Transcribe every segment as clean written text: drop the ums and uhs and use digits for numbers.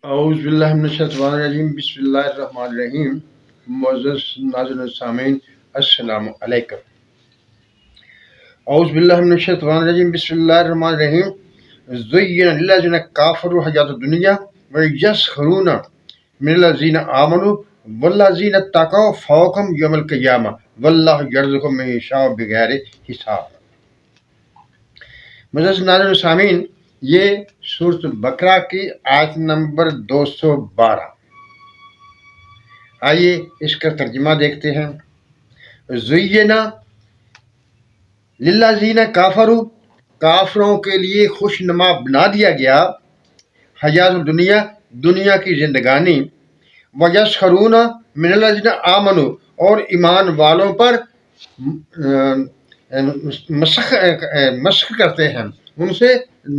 اعوذ باللہ من الشیطان الرجیم بسم اللہ الرحمن الرحیم معزز ناظرین السامعین السلام علیکم۔ اعوذ باللہ من الشیطان الرجیم بسم اللہ الرحمن الرحیم زین للذین کافروا الحیاۃ الدنیا ویسخرون من الذین آمنوا والذین اتقوا فوقہم یوم القیامہ واللہ یرزق من یشاء بغیر حساب۔ معزز ناظرین السامعین، یہ سورۃ البقرہ کی آیت نمبر 212۔ آئیے اس کا ترجمہ دیکھتے ہیں۔ زینا للذین کافروا، کافروں کے لیے خوش نما بنا دیا گیا، حیات الدنیا، دنیا کی زندگانی، ویسخرون من الذین آمنوا، اور ایمان والوں پر مسخ کرتے ہیں، ان سے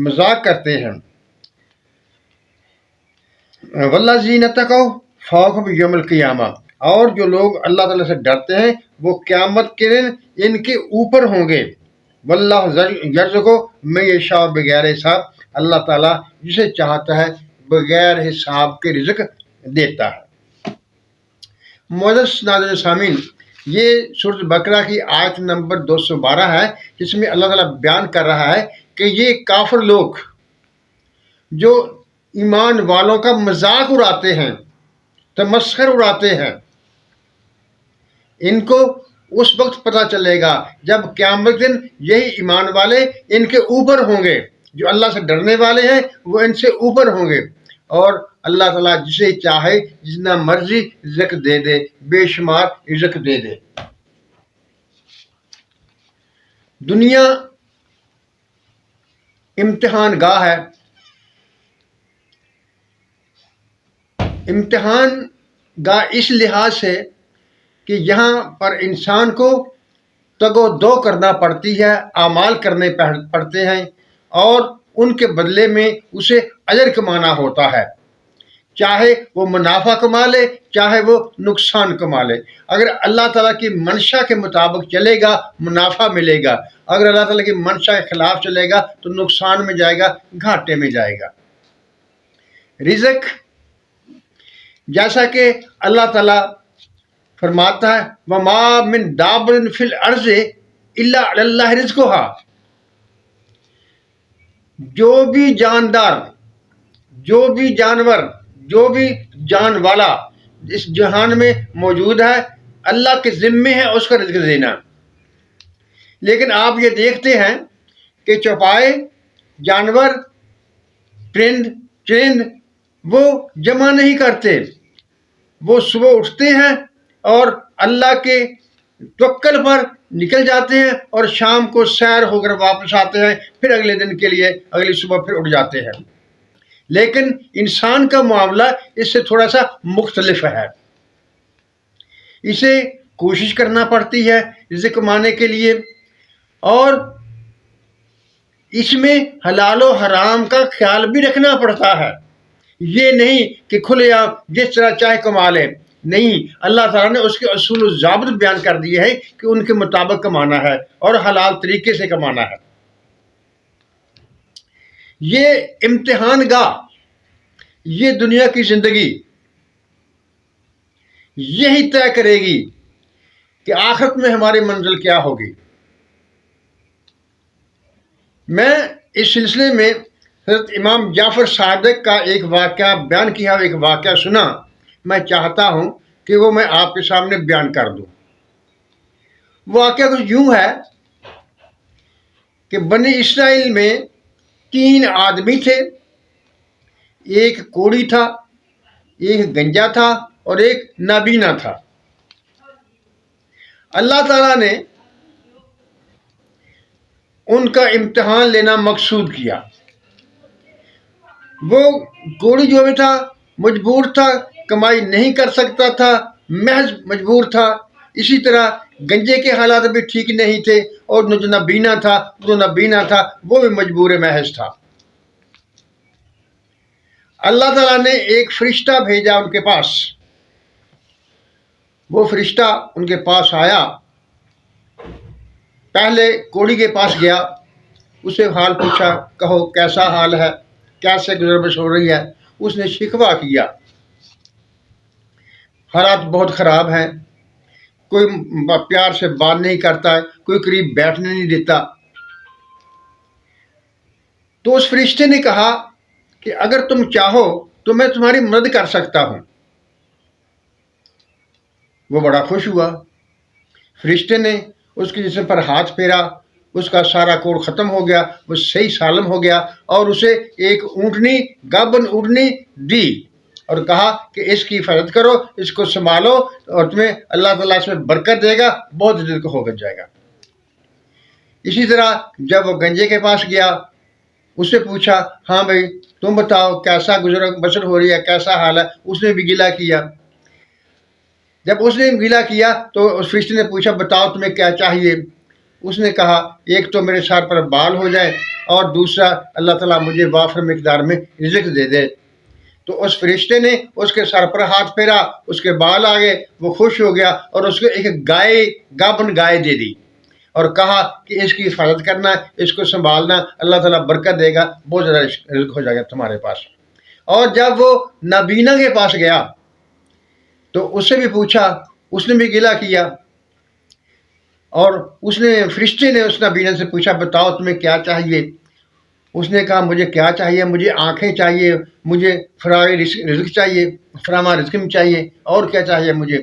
مذاق کرتے ہیں۔ والذین اتقوا فوقہم یوم القیامہ، اور جو لوگ اللہ تعالیٰ سے ڈرتے ہیں وہ قیامت کے دن ان کے اوپر ہوں گے۔ واللہ یرزق من یشاء بغیر حساب، اللہ تعالیٰ جسے چاہتا ہے بغیر حساب کے رزق دیتا ہے۔ معزز ناظرین سامعین، یہ سورۃ بقرہ کی آیت نمبر 212 ہے، جس میں اللہ تعالیٰ بیان کر رہا ہے کہ یہ کافر لوگ جو ایمان والوں کا مذاق اڑاتے ہیں، تمسخر اڑاتے ہیں، ان کو اس وقت پتہ چلے گا جب قیامت دن یہی ایمان والے ان کے اوپر ہوں گے، جو اللہ سے ڈرنے والے ہیں وہ ان سے اوپر ہوں گے، اور اللہ تعالیٰ جسے چاہے جتنا مرضی رزق دے دے، بے شمار رزق دے دے۔ دنیا امتحان گاہ ہے۔ امتحان گاہ اس لحاظ سے کہ یہاں پر انسان کو تگ و دو کرنا پڑتی ہے، اعمال کرنے پڑتے ہیں، اور ان کے بدلے میں اسے اجر کمانا ہوتا ہے، چاہے وہ منافع کما لے چاہے وہ نقصان کما لے۔ اگر اللہ تعالیٰ کی منشا کے مطابق چلے گا منافع ملے گا، اگر اللہ تعالیٰ کی منشا کے خلاف چلے گا تو نقصان میں جائے گا، گھاٹے میں جائے گا۔ رزق، جیسا کہ اللہ تعالیٰ فرماتا ہے وَمَا مِن دَابَّةٍ فِي الْأَرْضِ إِلَّا عَلَى اللَّهِ رِزْقُهَا، جو بھی جاندار، جو بھی جانور، جو بھی جان والا اس جہان میں موجود ہے، اللہ کے ذمے ہے اس کا رزق دینا۔ لیکن آپ یہ دیکھتے ہیں کہ چوپائے، جانور، پرند چرند وہ جمع نہیں کرتے، وہ صبح اٹھتے ہیں اور اللہ کے توکل پر نکل جاتے ہیں، اور شام کو سیر ہو کر واپس آتے ہیں، پھر اگلے دن کے لیے اگلی صبح پھر اٹھ جاتے ہیں۔ لیکن انسان کا معاملہ اس سے تھوڑا سا مختلف ہے۔ اسے کوشش کرنا پڑتی ہے رزق کمانے کے لیے، اور اس میں حلال و حرام کا خیال بھی رکھنا پڑتا ہے۔ یہ نہیں کہ کھلے عام جس طرح چاہے کما لے، نہیں، اللہ تعالیٰ نے اس کے اصول و ضابط بیان کر دیے ہیں کہ ان کے مطابق کمانا ہے اور حلال طریقے سے کمانا ہے۔ یہ امتحان گاہ، یہ دنیا کی زندگی یہی طے کرے گی کہ آخرت میں ہماری منزل کیا ہوگی۔ میں اس سلسلے میں حضرت امام جعفر صادق کا ایک واقعہ بیان کیا، ایک واقعہ سنا، میں چاہتا ہوں کہ وہ میں آپ کے سامنے بیان کر دوں۔ واقعہ کچھ یوں ہے کہ بنی اسرائیل میں 3 آدمی تھے، ایک کوڑی تھا، ایک گنجا تھا اور ایک نابینا تھا۔ اللہ تعالیٰ نے ان کا امتحان لینا مقصود کیا۔ وہ کوڑی جو بھی تھا مجبور تھا، کمائی نہیں کر سکتا تھا، محض مجبور تھا۔ اسی طرح گنجے کے حالات بھی ٹھیک نہیں تھے، اور جو نابینا تھا وہ بھی مجبور محض تھا۔ اللہ تعالیٰ نے ایک فرشتہ بھیجا ان کے پاس۔ وہ فرشتہ ان کے پاس آیا، پہلے کوڑی کے پاس گیا، اسے حال پوچھا، کہو کیسا حال ہے، کیسے گزر بسر ہو رہی ہے؟ اس نے شکوہ کیا حالات بہت خراب ہیں، کوئی پیار سے بات نہیں کرتا ہے، کوئی قریب بیٹھنے نہیں دیتا. تو اس فرشتے نے کہا کہ اگر تم چاہو تو میں تمہاری مدد کر سکتا ہوں. وہ بڑا خوش ہوا. فرشتے نے اس کے جسم پر ہاتھ پھیرا، اس کا سارا کوڑ ختم ہو گیا، وہ صحیح سالم ہو گیا، اور اسے ایک اونٹنی، گابن اونٹنی دی اور کہا کہ اس کی حفاظت کرو، اس کو سنبھالو، اور تمہیں اللہ تعالیٰ اس میں برکت دے گا، بہت دل کو ہو جائے گا. اسی طرح جب وہ گنجے کے پاس گیا، اس سے پوچھا ہاں بھائی تم بتاؤ کیسا گزر بسر ہو رہی ہے، کیسا حال ہے. اس نے بھی گلہ کیا. جب اس نے گلہ کیا تو اس فرشتے نے پوچھا بتاؤ تمہیں کیا چاہیے. اس نے کہا ایک تو میرے سر پر بال ہو جائے، اور دوسرا اللہ تعالیٰ مجھے وافر مقدار میں رزق دے دے. تو اس فرشتے نے اس کے سر پر ہاتھ پھیرا، اس کے بال آ گئے، وہ خوش ہو گیا، اور اس کو ایک گائے، گابن گائے دے دی اور کہا کہ اس کی حفاظت کرنا، اس کو سنبھالنا، اللہ تعالیٰ برکت دے گا، بہت زیادہ رزق ہو جائے گا تمہارے پاس. اور جب وہ نابینا کے پاس گیا تو اس سے بھی پوچھا، اس نے بھی گلہ کیا، اور اس نے فرشتے نے اس نابینا سے پوچھا بتاؤ تمہیں کیا چاہیے. اس نے کہا مجھے کیا چاہیے، مجھے آنکھیں چاہیے، مجھے فراغ رزق چاہیے، فراما رزق چاہیے، اور کیا چاہیے مجھے.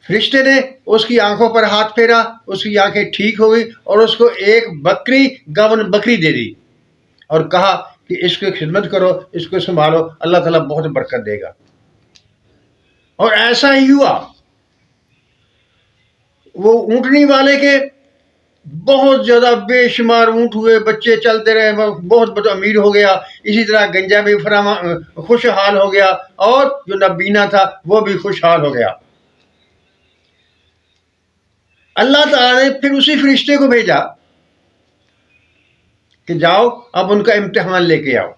فرشتے نے اس کی آنکھوں پر ہاتھ پھیرا، اس کی آنکھیں ٹھیک ہو گئی، اور اس کو ایک بکری، گابن بکری دے دی اور کہا کہ اس کی خدمت کرو، اس کو سنبھالو، اللہ تعالیٰ بہت برکت دے گا. اور ایسا ہی ہوا. وہ اونٹنی والے کے بہت زیادہ بے شمار اونٹ ہوئے، بچے چلتے رہے، بہت بڑا امیر ہو گیا. اسی طرح گنجا بھی خوشحال ہو گیا، اور جو نابینا تھا وہ بھی خوشحال ہو گیا. اللہ تعالیٰ نے پھر اسی فرشتے کو بھیجا کہ جاؤ اب ان کا امتحان لے کے آؤ.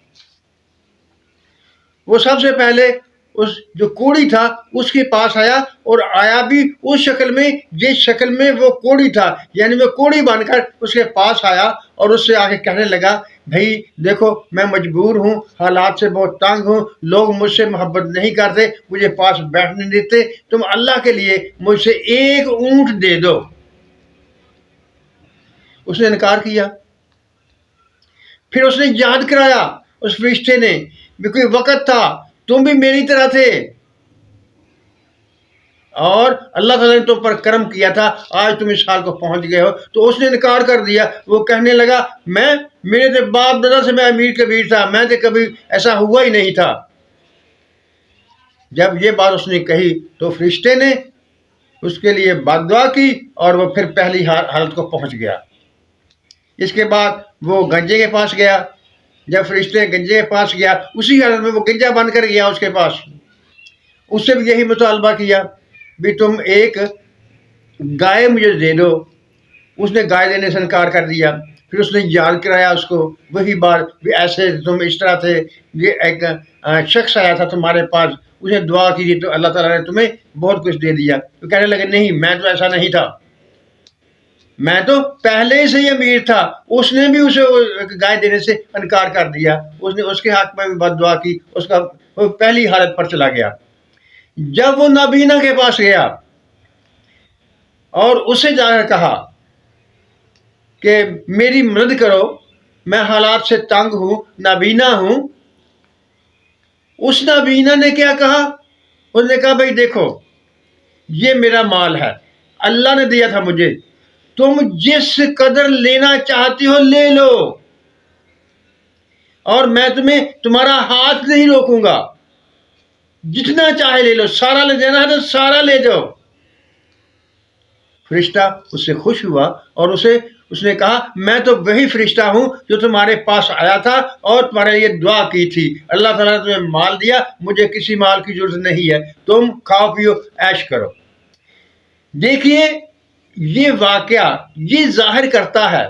وہ سب سے پہلے اس جو کوڑی تھا اس کے پاس آیا، اور آیا بھی اس شکل میں جس شکل میں وہ کوڑی تھا، یعنی وہ کوڑی بن کر اس کے پاس آیا، اور اس سے آگے کہنے لگا بھائی دیکھو میں مجبور ہوں، حالات سے بہت تنگ ہوں، لوگ مجھ سے محبت نہیں کرتے، مجھے پاس بیٹھنے دیتے، تم اللہ کے لیے مجھ سے ایک اونٹ دے دو. اس نے انکار کیا. پھر اس نے یاد کرایا اس فرشتے نے بھی کوئی وقت تھا تم بھی میری طرح تھے، اور اللہ تعالیٰ نے تم پر کرم کیا تھا، آج تم اس حال کو پہنچ گئے ہو. تو اس نے انکار کر دیا. وہ کہنے لگا میرے تو باپ دادا سے میں امیر کبیر تھا، میں تو کبھی ایسا ہوا ہی نہیں تھا. جب یہ بات اس نے کہی تو فرشتے نے اس کے لیے بد دعا کی، اور وہ پھر پہلی حالت کو پہنچ گیا. اس کے بعد وہ گنجے کے پاس گیا. جب فرشتے گنجے کے پاس گیا، اسی حالت میں وہ گنجا بن کر گیا اس کے پاس. اس سے بھی یہی مطالبہ کیا بھی تم ایک گائے مجھے دے دو. اس نے گائے دینے سے انکار کر دیا. پھر اس نے یاد کرایا اس کو وہی بات بھی ایسے تم اس طرح تھے، یہ ایک شخص آیا تھا تمہارے پاس، اسے دعا کی تھی تو اللہ تعالیٰ نے تمہیں بہت کچھ دے دیا. تو کہنے لگے نہیں میں تو ایسا نہیں تھا، میں تو پہلے سے ہی امیر تھا. اس نے بھی اسے گائے دینے سے انکار کر دیا. اس نے اس کے حق میں بھی بد دعا کی، اس کا وہ پہلی حالت پر چلا گیا. جب وہ نابینا کے پاس گیا اور اسے جا کر کہا کہ میری مدد کرو، میں حالات سے تنگ ہوں، نابینا ہوں، اس نابینا نے کیا کہا؟ اس نے کہا بھائی دیکھو یہ میرا مال ہے، اللہ نے دیا تھا مجھے، تم جس قدر لینا چاہتی ہو لے لو، اور میں تمہارا ہاتھ نہیں روکوں گا، جتنا چاہے لے لو، سارا لے دینا ہے تو سارا لے جاؤ. فرشتہ اس سے خوش ہوا، اور اس نے کہا میں تو وہی فرشتہ ہوں جو تمہارے پاس آیا تھا اور تمہارے لیے دعا کی تھی. اللہ تعالیٰ نے تمہیں مال دیا، مجھے کسی مال کی ضرورت نہیں ہے، تم کھاؤ پیو عیش کرو. دیکھیے یہ واقعہ یہ ظاہر کرتا ہے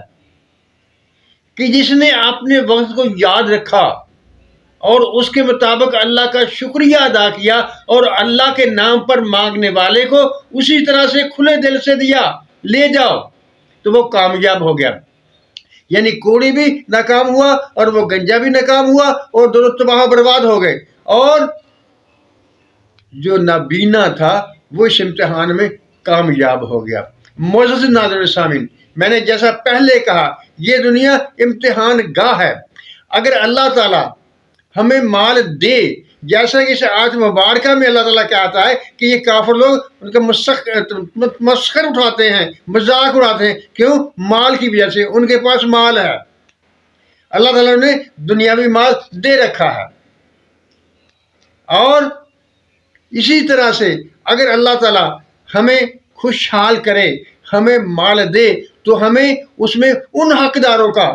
کہ جس نے اپنے وقت کو یاد رکھا اور اس کے مطابق اللہ کا شکریہ ادا کیا، اور اللہ کے نام پر مانگنے والے کو اسی طرح سے کھلے دل سے دیا، لے جاؤ، تو وہ کامیاب ہو گیا. یعنی کوڑی بھی ناکام ہوا اور وہ گنجا بھی ناکام ہوا اور دونوں تباہ برباد ہو گئے، اور جو نابینا تھا وہ اس امتحان میں کامیاب ہو گیا۔ معزز ناظرین سامعین، میں نے جیسا پہلے کہا یہ دنیا امتحان گاہ ہے۔ اگر اللہ تعالیٰ ہمیں مال دے، جیسا کہ اس آیت مبارکہ میں اللہ تعالیٰ کہتا ہے کہ یہ کافر لوگ ان کا مسخر اٹھاتے ہیں، مذاق اڑاتے ہیں، کیوں؟ مال کی وجہ سے، ان کے پاس مال ہے، اللہ تعالیٰ نے دنیاوی مال دے رکھا ہے۔ اور اسی طرح سے اگر اللہ تعالیٰ ہمیں خوشحال کرے، ہمیں مال دے، تو ہمیں اس میں ان حقداروں کا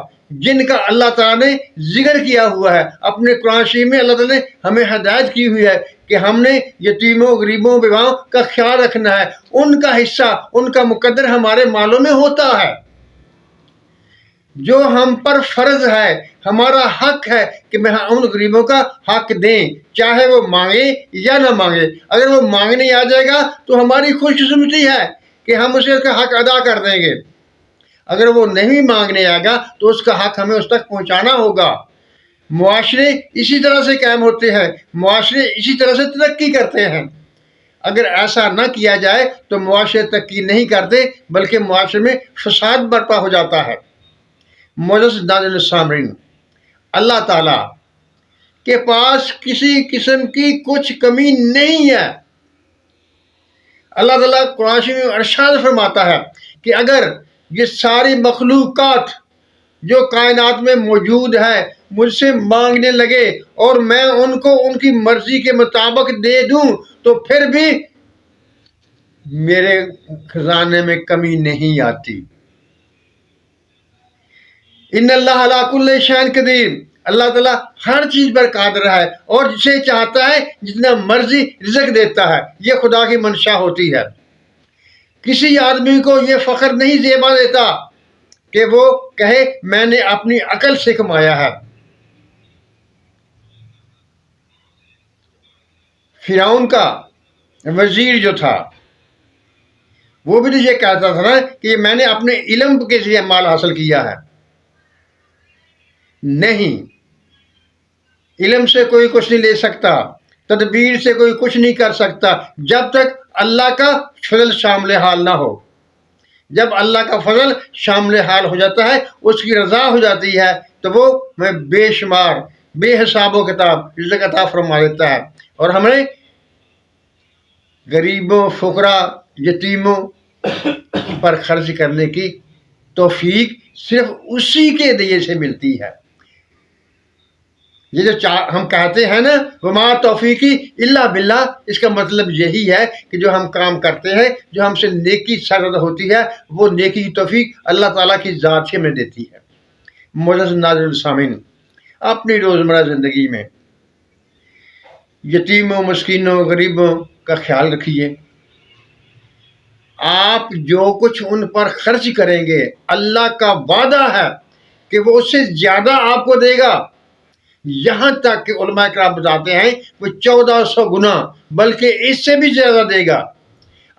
جن کا اللہ تعالیٰ نے ذکر کیا ہوا ہے اپنے قرآن شریف میں، اللہ تعالیٰ نے ہمیں ہدایت کی ہوئی ہے کہ ہم نے یتیموں، غریبوں، بیواؤں کا خیال رکھنا ہے، ان کا حصہ، ان کا مقدر ہمارے مالوں میں ہوتا ہے۔ جو ہم پر فرض ہے، ہمارا حق ہے کہ میں ان غریبوں کا حق دیں، چاہے وہ مانگے یا نہ مانگے۔ اگر وہ مانگنے آ جائے گا تو ہماری خوش قسمتی ہے کہ ہم اسے اس کا حق ادا کر دیں گے۔ اگر وہ نہیں مانگنے آئے گا تو اس کا حق ہمیں اس تک پہنچانا ہوگا۔ معاشرے اسی طرح سے قائم ہوتے ہیں، معاشرے اسی طرح سے ترقی کرتے ہیں۔ اگر ایسا نہ کیا جائے تو معاشرے ترقی نہیں کرتے، بلکہ معاشرے میں فساد برپا ہو جاتا ہے۔ معزز ناظرین سامعین، اللہ تعالیٰ کے پاس کسی قسم کی کچھ کمی نہیں ہے۔ اللہ تعالیٰ قرآن شریف میں ارشاد فرماتا ہے کہ اگر یہ ساری مخلوقات جو کائنات میں موجود ہے مجھ سے مانگنے لگے اور میں ان کو ان کی مرضی کے مطابق دے دوں تو پھر بھی میرے خزانے میں کمی نہیں آتی۔ ان اللہ علی کل شیء قدیر، اللہ تعالیٰ ہر چیز پر قادر ہے اور جسے چاہتا ہے جتنا مرضی رزق دیتا ہے۔ یہ خدا کی منشا ہوتی ہے۔ کسی آدمی کو یہ فخر نہیں زیبا دیتا کہ وہ کہے میں نے اپنی عقل سے کمایا ہے۔ فرعون کا وزیر جو تھا وہ بھی تو یہ کہتا تھا نا کہ میں نے اپنے علم کے ذریعے مال حاصل کیا ہے۔ نہیں، علم سے کوئی کچھ نہیں لے سکتا، تدبیر سے کوئی کچھ نہیں کر سکتا جب تک اللہ کا فضل شامل حال نہ ہو۔ جب اللہ کا فضل شامل حال ہو جاتا ہے، اس کی رضا ہو جاتی ہے، تو وہ میں بے شمار بے حساب و کتاب رزق عطا فرما دیتا ہے، اور ہمیں غریبوں، فقراء، یتیموں پر خرچ کرنے کی توفیق صرف اسی کے ذریعے سے ملتی ہے۔ یہ جو ہم کہتے ہیں نا وما توفیقی الا باللہ، اس کا مطلب یہی ہے کہ جو ہم کام کرتے ہیں، جو ہم سے نیکی سرد ہوتی ہے، وہ نیکی کی توفیق اللہ تعالیٰ کی ذات سے ہمیں دیتی ہے۔ معزز ناظرین سامعین، اپنی روزمرہ زندگی میں یتیموں، مسکینوں، غریبوں کا خیال رکھیے۔ آپ جو کچھ ان پر خرچ کریں گے، اللہ کا وعدہ ہے کہ وہ اس سے زیادہ آپ کو دے گا، یہاں تک کہ علماء کرام بتاتے ہیں وہ 1400 گنا بلکہ اس سے بھی زیادہ دے گا۔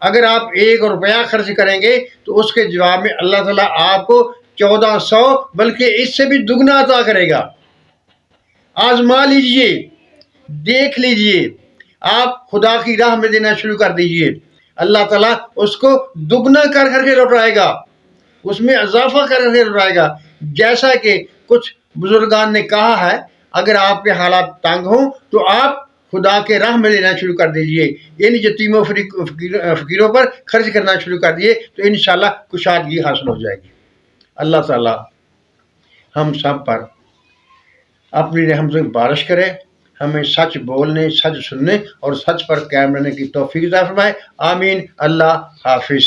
اگر آپ 1 روپیہ خرچ کریں گے تو اس کے جواب میں اللہ تعالیٰ آپ کو 1400 بلکہ اس سے بھی دگنا عطا کرے گا۔ آزما لیجئے، دیکھ لیجئے، آپ خدا کی راہ میں دینا شروع کر دیجئے، اللہ تعالیٰ اس کو دگنا کر کر کے لوٹائے گا، اس میں اضافہ کر کے لوٹائے گا۔ جیسا کہ کچھ بزرگان نے کہا ہے، اگر آپ کے حالات تنگ ہوں تو آپ خدا کے راہ میں لینا شروع کر دیجئے، یعنی یتیموں فقیروں پر خرچ کرنا شروع کر دیے تو انشاءاللہ کشادگی حاصل ہو جائے گی۔ اللہ تعالیٰ ہم سب پر اپنی رحمت سے بارش کرے، ہمیں سچ بولنے، سچ سننے اور سچ پر قائم رہنے کی توفیق عطا فرمائے۔ آمین۔ اللہ حافظ۔